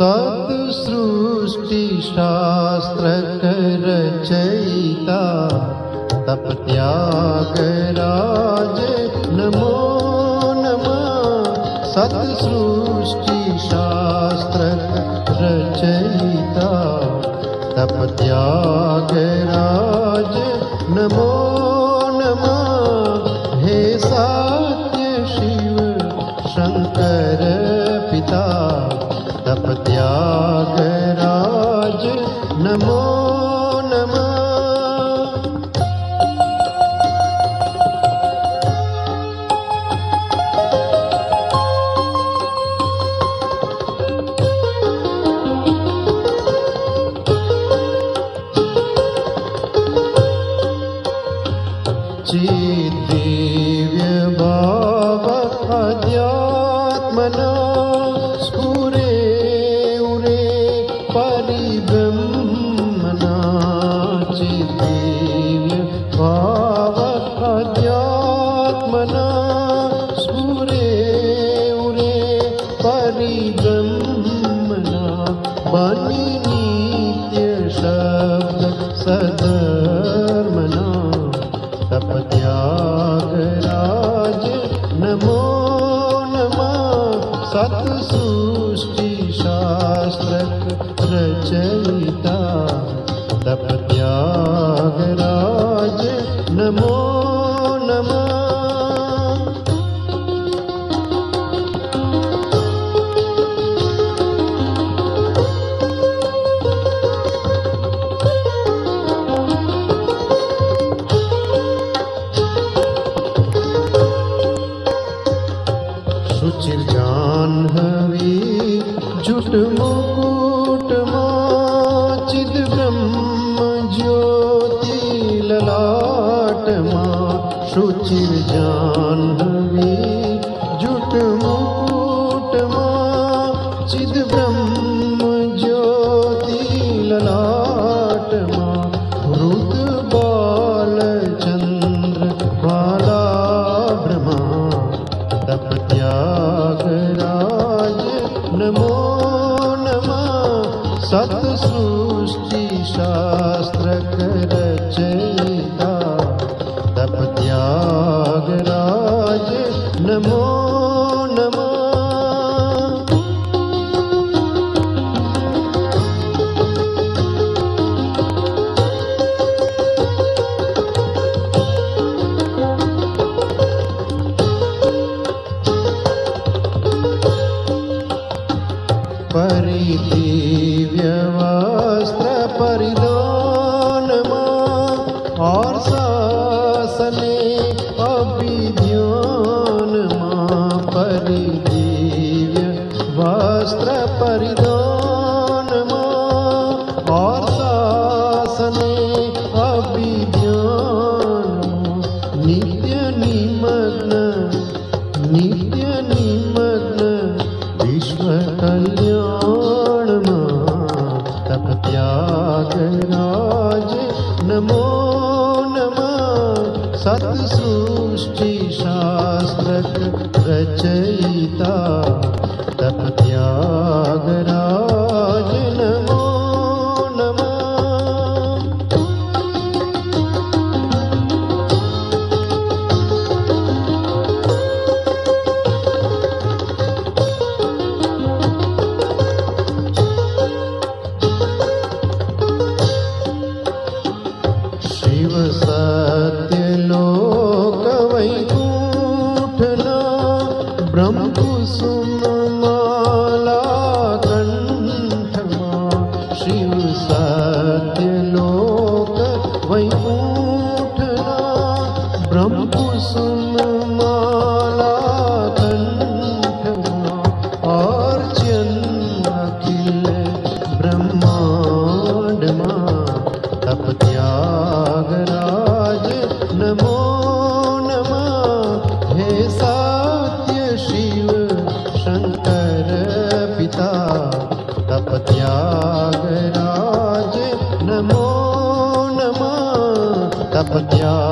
सत्सृष्टि शास्त्र रचयिता तप त्यागराज नमो नमः। सत्सृष्टि शास्त्र रचयिता तप त्यागराज नमो नमः। हे सत्य शिव शंकर पिता तप त्यागराज नमो नमः। चिद्दिव्य भाव अध्यात्मना स्फुरे उरे परिब्रह्मणा। चिद्दिव्य भाव अध्यात्मना स्फुरे उरे परिब्रह्मणा। बनि नित्य शब्द सधर्मना तप त्यागराज नमो नमः। सत्सृष्टि शास्त्र रचयिता तप त्यागराज नमो नमः। शुचिर्जाह्नवी जुट मुकुटमा चिद ब्रह्म ज्योति ललाटमा। शुचिर्जाह्नवी जुट मुकुटमा चिद ब्रह्म ज्योति ललाटमा। हृद बाल चंद्र बाला ब्रह्मा तप त्यागराज नमो नमः। सत्सृष्टि शास्त्र रचयिता तप त्यागराज नमो नमः। परिदिव्य वस्त्र परिधानमा और शासने अभिध्यानमा। परिदिव्य वस्त्र परिधानमा और शासने अभिध्यानमा। नित्य निमग्न विश्व कल्याणमा तप त्यागराज नमो नमः। सत्सृष्टि शास्त्र रचयिता तप त्यागराज नमो नमः। शिव सत्यलोक वैकुंठना ब्रह्म कुसुम माला कंठमा। शिव सत्यलोक वैकुंठना ब्रह्म कुसुम माला कंठमा। अर्चन अखिल ब्रह्मांडमा तप त्यागराज नमो नमः। हे सत्य शिव शंकर पिता तप त्यागराज नमो नमः। तप त्याग